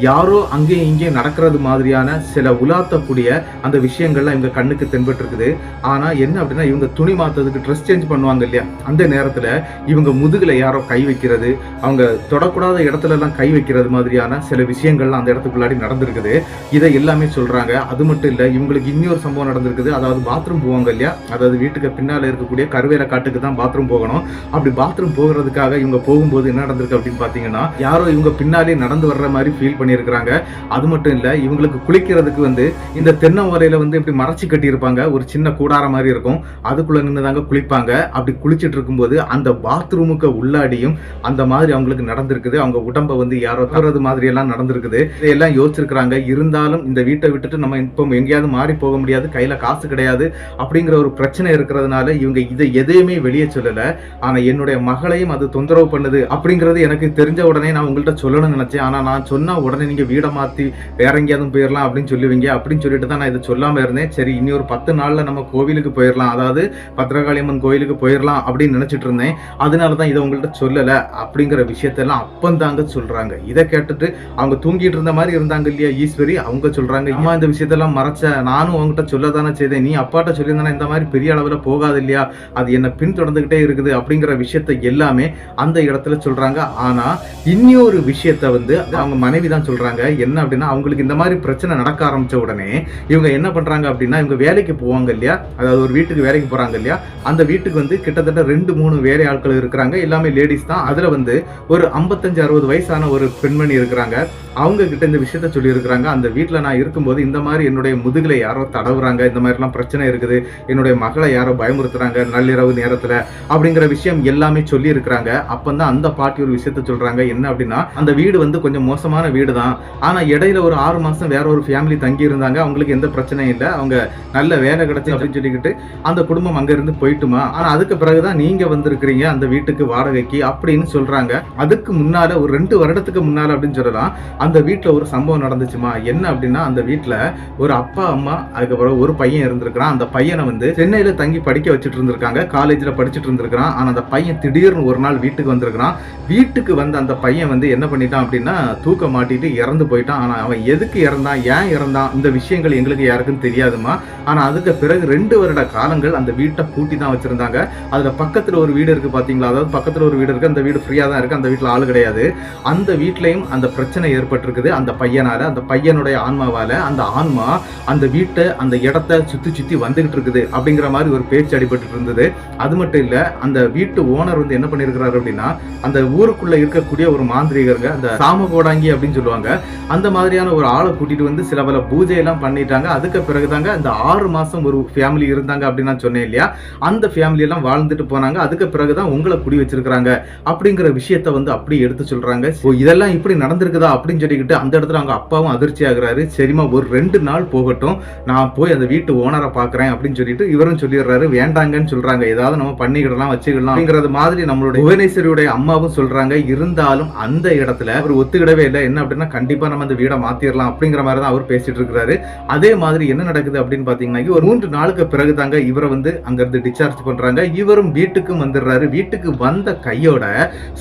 யாரோ அங்கேயும் இங்கேயும் நடக்கிறது மாதிரியான சில உலாத்தக்கூடிய அந்த விஷயங்கள்லாம் இவங்க கண்ணுக்கு தென்பட்டு இருக்குது. ஆனா என்ன அப்படின்னா இவங்க துணி மாத்ததுக்கு ட்ரெஸ் சேஞ்ச் பண்ணுவாங்க இல்லையா, அந்த நேரத்துல இவங்க முதுகுல யாரோ கை வைக்கிறது, அவங்க தொடக்கூடாத இடத்துல எல்லாம் கை வைக்கிறது மாதிரியான சில விஷயங்கள்லாம் அந்த இடத்துக்குள்ளாடி நடந்திருக்குது. இதை எல்லாமே சொல்றாங்க. அது மட்டும் இல்ல இவங்களுக்கு இன்னொரு சம்பவம் நடந்திருக்குது. அதாவது பாத்ரூம் போவாங்க இல்லையா, அதாவது வீட்டுக்கு பின்னால இருக்கக்கூடிய கருவேல காட்டுக்கு தான் பாத்ரூம் போகணும். அப்படி பாத்ரூம் போகிறதுக்காக இவங்க போகும்போது என்ன நடந்திருக்கு அப்படின்னு பாத்தீங்கன்னா யாரோ இவங்க பின்னாலே நடந்து வர்ற மாதிரி ஃபீல் பண்ணியிருக்கிறாங்க. அது மட்டும் இல்ல இவங்களுக்கு குளிக்கிறதுக்கு வந்து இந்த தென்னை ஓலையில வந்து இப்படி மறைச்சு கட்டி இருப்பாங்க. ஒரு சின்ன கூடார மாதிரி இருக்கும். அதுக்குள்ள நின்னுதாங்க குளிப்பாங்க. அப்படி குளிச்சிட்டு இருக்கும்போது அந்த பாத்ரூமுக்கு உள்ளாடியும் அந்த மாதிரி அவங்களுக்கு நடந்திருக்குது. அவங்க உடம்ப வந்து யாரோ தர்றது மாதிரி எல்லாம் நடந்திருக்குது. இதெல்லாம் யோசிச்சிருக்கிறாங்க. இருந்தாலும் இந்த வீட்டை விட்டுட்டு நம்ம இப்போ எங்கேயாவது மாறி போக முடியாது, கையில காசு கிடையாது அப்படிங்கிற ஒரு பிரச்சனை இருக்கிறதுனால இவங்க இதை எதையுமே வெளியே சொல்லல. ஆனா என்னுடைய மகளையும் அது தொந்தரவு பண்ணுது அப்படிங்கிறது எனக்கு தெரிஞ்ச உடனே நான் உங்கள்கிட்ட சொல்லணும்னு நினைச்சேன். ஆனா நான் சொன்னா உடனே நீங்க வீடை மாத்தி வேற எங்கேயாவது போயிடலாம் அப்படின்னு சொல்லுவீங்க அப்படின்னு சொல்லிட்டு தான் நான் இதை சொல்லாம இருந்தேன். சரி இனி ஒரு 10 நாள்ல நம்ம கோவிலுக்கு போயிடலாம், அதாவது பத்ரகாளியம்மன் கோயிலுக்கு போயிடலாம் அப்படின்னு நினைச்சிட்டு இருந்தேன். அதனாலதான் இதை உங்கள்கிட்ட சொல்லல அப்படிங்கிற விஷயத்தெல்லாம் அப்பந்தாங்க சொல்றாங்க. இதை கேட்டுட்டு அவங்க தூங்கிட்டு இருந்த மாதிரி இருந்தாங்க இல்லையா ஈஸ்வரி, அவங்க சொல்றாங்க அம்மா இந்த விஷயத்தெல்லாம் மறைச்ச, நானும் உங்ககிட்ட சொல்லதானே செய்தேன், நீ அப்பாட்ட சொல்லியிருந்தானே இந்த மாதிரி பெரிய அளவுல போகாது இல்லையா, அது என்ன பின்தொடர்ந்துகிட்டே இருக்குது அப்படிங்கிற விஷயத்தை எல்லாமே அந்த இடத்துல சொல்றாங்க. ஆனா இன்னொரு விஷயத்த வந்து அவங்க மனைவி தான் சொல்றாங்க. என்ன அப்படின்னா அவங்களுக்கு இந்த மாதிரி பிரச்சனை நடக்க ஆரம்பிச்ச உடனே இவங்க என்ன பண்றாங்க அப்படின்னா இவங்க வேலைக்கு போவாங்க இல்லையா, அதாவது ஒரு வீட்டுக்கு வேலைக்கு போறாங்க இல்லையா, அந்த வீட்டுக்கு வந்து கிட்டத்தட்ட 2-3 வேலை ஆட்கள் இருக்கிறாங்க. எல்லாமே லேடிஸ் தான். அதுல வந்து ஒரு 55-60 வயசான ஒரு பெண்மணி இருக்கிறாங்க. அவங்க கிட்ட இந்த விஷயத்த சொல்லி இருக்கிறாங்க. அந்த வீட்டுல நான் இருக்கும்போது இந்த மாதிரி என்னுடைய முதுகுல யாரோ தடவுறாங்க, இந்த மாதிரி எல்லாம் பிரச்சனை இருக்குது, என்னுடைய மகளை யாரோ பயமுறுத்துறாங்க நள்ளிரவு நேரத்துல அப்படிங்கிற விஷயம் எல்லாமே சொல்லி இருக்கிறாங்க. அப்பதான் அந்த பாட்டி ஒரு விஷயத்த சொல்றாங்க. என்ன அப்படின்னா அந்த வீடு வந்து கொஞ்சம் மோசமான வீடு தான். ஆனா இடையில ஒரு 6 மாசம் வேற ஒரு ஃபேமிலி தங்கி இருந்தாங்க. அவங்களுக்கு எந்த பிரச்சனையும் இல்லை, அவங்க நல்ல வேலை கிடைச்சு அப்படின்னு சொல்லிக்கிட்டு அந்த குடும்பம் அங்க இருந்து போயிட்டுமா. ஆனா அதுக்கு பிறகுதான் நீங்க வந்திருக்கிறீங்க அந்த வீட்டுக்கு வாடகைக்கு அப்படின்னு சொல்றாங்க. அதுக்கு முன்னால ஒரு 2 வருடத்துக்கு முன்னால அப்படின்னு சொல்லலாம் அந்த வீட்டுல ஒரு சம்பவம் நடந்துச்சுமா. என்ன அப்படின்னா அந்த வீட்டுல ஒரு அப்பா அம்மா அதுக்கப்புறம் ஒரு பையன் இருந்திருக்கிறான். அந்த பையனை வந்து சென்னையில தங்கி படிக்க வச்சுட்டு இருந்திருக்காங்க, காலேஜ்ல படிச்சுட்டு இருந்திருக்கிறான். ஆனா அந்த பையன் திடீர்னு ஒரு நாள் வீட்டுக்கு வந்திருக்கிறான். வீட்டுக்கு வந்து அந்த பையன் பையன் வந்து என்ன பண்ணிட்டான் அப்படின்னா தூக்க மாட்டிட்டு இறந்து போயிட்டான். ஆனா அவன் எதுக்கு இறந்தான், ஏன் இறந்தான், இந்த விஷயங்கள் எங்களுக்கு யாருக்கும் தெரியாதுமா. ஆனா அதுக்கு பிறகு 2 வருட காலங்கள் அந்த வீட்டை பூட்டி தான் வச்சிருந்தாங்க. அதுல பக்கத்துல ஒரு வீடு இருக்கு பாத்தீங்களா, அதாவது பக்கத்துல ஒரு வீடு இருக்கு, அந்த வீடு ஃப்ரீயா தான் இருக்கு, அந்த வீட்டுல ஆளு கிடையாது. அந்த வீட்லயும் அந்த பிரச்சனை ஏற்பட்டிருக்குது. அந்த பையனால, அந்த பையனுடைய ஆன்மாவால அந்த ஆன்மா அந்த வீட்டை அந்த இடத்தை சுத்தி சுத்தி வந்துகிட்டு இருக்குது அப்படிங்கிற மாதிரி ஒரு பேச்சு அடிபட்டு இருந்தது. அது மட்டும் இல்ல, அந்த வீட்டு ஓனர் வந்து என்ன பண்ணிருக்கிறாரு அப்படின்னா, அந்த ஊருக்குள்ள இருக்கக்கூடிய ஒரு மாந்திரிகருங்க, அந்த சாமகோடாங்கி அப்படின்னு சொல்லுவாங்க, அந்த மாதிரியான ஒரு ஆளை கூட்டிட்டு வந்து சில பல பூஜை எல்லாம் பண்ணிட்டாங்க. அதுக்கு பிறகுதாங்க அந்த 6 மாசம் ஒரு ஃபேமிலி இருந்தாங்க அப்படின்னு நான் சொன்னேன் இல்லையா, அந்த ஃபேமிலி எல்லாம் வாழ்ந்துட்டு போனாங்க. அதுக்கு பிறகுதான் உங்களை குடி வச்சிருக்காங்க அப்படிங்கிற விஷயத்த வந்து அப்படி எடுத்து சொல்றாங்க. இதெல்லாம் இப்படி நடந்திருக்குதா அப்படின்னு சொல்லிக்கிட்டு அந்த இடத்துல அவங்க அப்பாவும் அதிர்ச்சி ஆகுறாரு. சரிமா, ஒரு 2 நாள் போகட்டும், நான் போய் அந்த வீட்டு ஓனரை பாக்குறேன் அப்படின்னு சொல்லிட்டு இவரும் சொல்லிடுறாரு. வேண்டாங்கன்னு சொல்றாங்க, ஏதாவது நம்ம பண்ணிக்கிடலாம் வச்சுக்கலாம் அப்படிங்கறது மாதிரி நம்மளுடைய புவனேஸ்வரியுடைய அம்மாவும் சொல்றாங்க. இருந்தாலும் அந்த இடத்துல அவர் ஒத்துக்கிடவே இல்லை. என்ன அப்படின்னா, கண்டிப்பா நம்ம அந்த வீடை மாத்திரலாம் அப்படிங்கிற மாதிரி தான் அவர் பேசிட்டு இருக்கிறாரு. அதே மாதிரி என்ன நடக்குது அப்படின்னு பாத்தீங்கன்னா, ஒரு 3 நாளுக்கு பிறகு தாங்க இவரை வந்து அங்க இருந்து டிஸ்சார்ஜ் பண்றாங்க. இவரும் வீட்டுக்கு வந்துடுறாரு. வீட்டுக்கு வந்த கையோட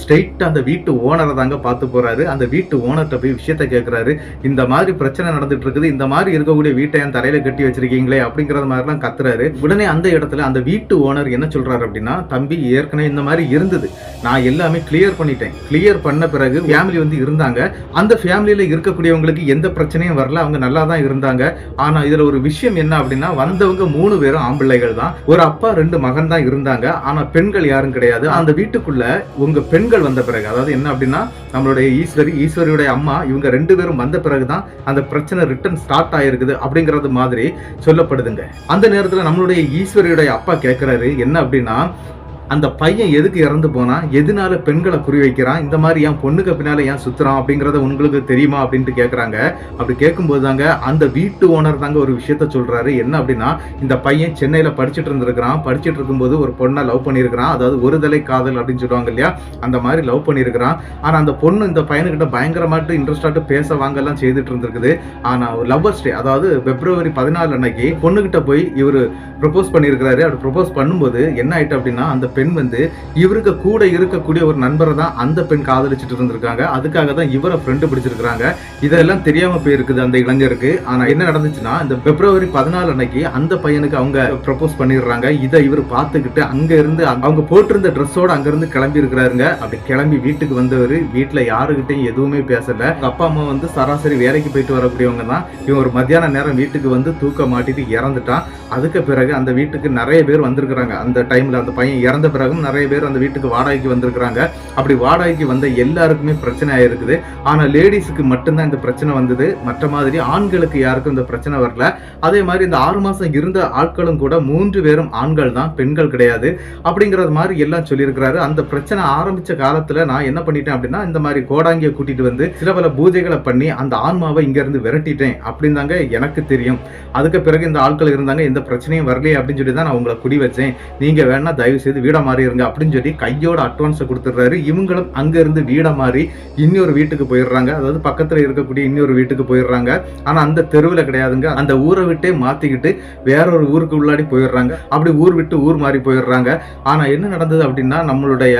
ஸ்ட்ரெயிட்டா அந்த வீட்டு ஓனரை தாங்க பார்த்து போறாரு. அந்த வீட்டு ஓனர்கிட்ட போய் விஷயத்த கேட்கிறாரு. இந்த மாதிரி பிரச்சனை நடந்துட்டு இருக்குது, இந்த மாதிரி இருக்கக்கூடிய வீட்டை என் தரையில கட்டி வச்சிருக்கீங்களே அப்படிங்கிற மாதிரிலாம் கத்துறாரு. உடனே அந்த இடத்துல அந்த வீட்டு ஓனர் என்ன சொல்றாரு அப்படின்னா, தம்பி ஏற்கனவே இந்த மாதிரி இருந்தது, நான் எல்லாமே கிளியர் பண்ணிட்டேன். கிளியர் பண்ண பிறகு ஃபேமிலி வந்து இருந்தாங்க. அந்த ஃபேமிலியில இருக்கக்கூடியவங்களுக்கு எந்த பிரச்சனையும் வரல, அவங்க நல்லா தான் இருந்தாங்க. ஆனா இதுல ஒரு விஷயம் என்ன அப்படின்னா, வந்தவங்க 3 பேரும் ஆம்பிள்ளைகள் தான். ஒரு அப்பா 2 மகன் தான் இருந்தாங்க. ஆனா பெண்கள் யாரும் கிடையாது. அந்த வீட்டுக்குள்ள உங்க பெண்கள் வந்த பிறகு, அதாவது என்ன அப்படின்னா, நம்மளுடைய ஈஸ்வரியுடைய அம்மா இவங்க 2 பேரும் வந்த பிறகுதான் அந்த பிரச்சனை ரிட்டர்ன் ஸ்டார்ட் ஆயிருக்குது அப்படிங்கறது மாதிரி சொல்லப்படுதுங்க. அந்த நேரத்துல நம்மளுடைய ஈஸ்வரியுடைய அப்பா கேட்கிறாரு, என்ன அப்படின்னா, அந்த பையன் எதுக்கு இறந்து போனா, எதனால பெண்களை குறி வைக்கிறான், இந்த மாதிரி என் பொண்ணுக்கு பின்னால ஏன் சுத்துறான் அப்படிங்கறத உங்களுக்கு தெரியுமா அப்படின்ட்டு கேட்கறாங்க. அப்படி கேட்கும்போது தாங்க அந்த வீட்டு ஓனர் தாங்க ஒரு விஷயத்த சொல்றாரு. என்ன அப்படின்னா, இந்த பையன் சென்னையில படிச்சுட்டு இருந்திருக்கிறான். படிச்சுட்டு இருக்கும்போது ஒரு பொண்ணை லவ் பண்ணியிருக்கிறான். அதாவது ஒரு தலை காதல் அப்படின்னு சொல்லுவாங்க இல்லையா, அந்த மாதிரி லவ் பண்ணியிருக்கிறான். ஆனா அந்த பொண்ணு இந்த பையனுக்கிட்ட பயங்கரமாட்டு இன்ட்ரெஸ்டாட்டு பேச வாங்க எல்லாம் செய்துட்டு இருந்திருக்குது. ஆனா லவ்வர்ஸ் டே, அதாவது February 14 அன்னைக்கு பொண்ணுகிட்ட போய் இவரு ப்ரொபோஸ் பண்ணியிருக்கிறாரு. அப்படி ப்ரொபோஸ் பண்ணும்போது என்ன ஆயிட்டு அப்படின்னா, அந்த பெண் வந்து இவருக்கு கூட இருக்கக்கூடிய ஒரு நண்பரை தான் அந்த பெண் காதலிச்சுட்டு இருந்திருக்காங்க. அதுக்காக தான் இவரை ஃப்ரெண்டு பிடிச்சிருக்காங்க. இதெல்லாம் தெரியாம போயிருக்குது அந்த இளைஞருக்கு. ஆனா என்ன நடந்துச்சுன்னா, இந்த February 14 அன்னைக்கு அந்த பையனுக்கு அவங்க ப்ரப்போஸ் பண்ணிடுறாங்க. இதை இவர் பார்த்துக்கிட்டு அங்க இருந்து அவங்க போட்டிருந்த ட்ரெஸ்ஸோட அங்க இருந்து கிளம்பி இருக்கிறாருங்க. அப்படி கிளம்பி வீட்டுக்கு வந்தவர் வீட்டுல யாருகிட்டையும் எதுவுமே பேசல. அப்பா அம்மா வந்து சராசரி வேலைக்கு போயிட்டு வரக்கூடியவங்க தான். இவன் ஒரு மத்தியான நேரம் வீட்டுக்கு வந்து தூக்க மாட்டிட்டு இறந்துட்டான். அதுக்கு பிறகு அந்த வீட்டுக்கு நிறைய பேர் வந்திருக்கிறாங்க. அந்த டைம்ல அந்த பையன் இறந்த பிறகும் நிறைய பேர் அந்த வீட்டுக்கு வாடகைக்கு வந்திருக்கிறாங்க. அப்படி வாடகைக்கு வந்த எல்லாருக்குமே பிரச்சனை ஆயிருக்குது. ஆனா லேடிஸுக்கு மட்டும்தான் இந்த பிரச்சனை வந்தது. மற்ற மாதிரி ஆண்களுக்கு யாருக்கும் இந்த பிரச்சனை வரல. அதே மாதிரி இந்த 6 மாசம் இருந்த ஆட்களும் கூட 3 பேரும் ஆண்கள் தான், பெண்கள் கிடையாது அப்படிங்கறது மாதிரி எல்லாம் சொல்லியிருக்கிறாரு. அந்த பிரச்சனை ஆரம்பிச்ச காலத்துல நான் என்ன பண்ணிட்டேன் அப்படின்னா, இந்த மாதிரி கோடாங்கியை கூட்டிட்டு வந்து சில பல பூஜைகளை பண்ணி அந்த ஆன்மாவை இங்க இருந்து விரட்டிட்டேன் அப்படின்னு தாங்க எனக்கு தெரியும். அதுக்கு பிறகு இந்த ஆட்கள் இருந்தாங்க, எந்த பிரச்சனையும் வரலையே அப்படின்னு சொல்லி தான் நான் உங்களை குடி வச்சேன். நீங்க வேணா தயவு செய்து வீட மாறி இருங்க அப்படின்னு சொல்லி கையோட அட்வான்ஸை கொடுத்துடுறாரு. இவங்களும் அங்க இருந்து வீட மாறி இன்னொரு வீட்டுக்கு போயிடுறாங்க. அதாவது பக்கத்துல இருக்கக்கூடிய இன்னொரு வீட்டுக்கு போயிடுறாங்க. ஆனா அந்த தெருவில் கிடையாதுங்க, அந்த ஊரை விட்டே மாத்திக்கிட்டு வேற ஒரு ஊருக்கு உள்ளாடி போயிடுறாங்க. அப்படி ஊர் விட்டு ஊர் மாறி போயிடுறாங்க. ஆனா என்ன நடந்தது அப்படின்னா, நம்மளுடைய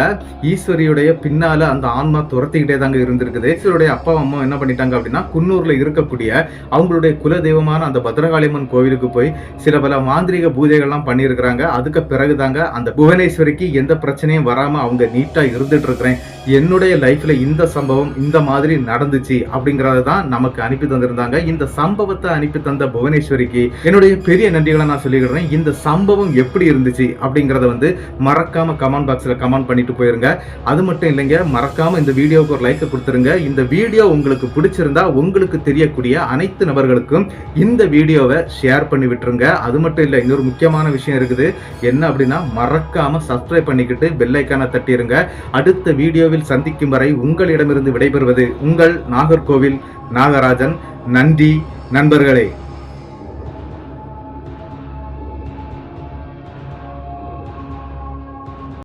ஈஸ்வரியுடைய பின்னால அந்த ஆன்மா துரத்திக்கிட்டே தாங்க இருந்திருக்குது. ஈஸ்வருடைய அப்பா அம்மா என்ன பண்ணிட்டாங்க அப்படின்னா, குன்னூர்ல இருக்கக்கூடிய அவங்களுடைய குல தெய்வமான அந்த பத்ரகாளியம்மன் கோவிலுக்கு போய் சில பல மாந்திரிக பூஜைகள்லாம் பண்ணியிருக்கிறாங்க. அதுக்கு பிறகுதாங்க அந்த புவனேஸ்வரிக்கு எந்த பிரச்சனையும் வராம அவங்க நீட்டா இருந்துட்டு இருக்கிறேன், என்னுடைய லைஃப்ல இந்த சம்பவம் இந்த மாதிரி நடந்துச்சு அப்படிங்கறத தான் நமக்கு அனுப்பி தந்திருந்தாங்க. இந்த சம்பவத்தை அனுப்பி தந்த புவனேஸ்வரிக்கு என்னுடைய பெரிய நன்றிகளை நான் சொல்லிக்கிறேன். இந்த சம்பவம் எப்படி இருந்துச்சு அப்படிங்கறத வந்து மறக்காம கமெண்ட் பாக்ஸ்ல கமெண்ட் பண்ணிட்டு போயிருங்க. அது மட்டும் இல்லைங்க, மறக்காம இந்த வீடியோவுக்கு ஒரு லைக் கொடுத்துருங்க. இந்த வீடியோ உங்களுக்கு பிடிச்சிருந்தா உங்களுக்கு தெரியக்கூடிய அனைத்து நபர்களுக்கும் இந்த வீடியோவை ஷேர் பண்ணி விட்டுருங்க. அது மட்டும் இல்ல, இன்னொரு முக்கியமான விஷயம் இருக்குது. என்ன அப்படின்னா, மறக்காம சப்ஸ்கிரைப் பண்ணிக்கிட்டு பெல் ஐகானை தட்டிருங்க. அடுத்த வீடியோவில் சந்திக்கும் வரை உங்களிடமிருந்து விடைபெறுவது உங்கள் நாகர்கோவில் நாகராஜன். நன்றி நண்பர்களே.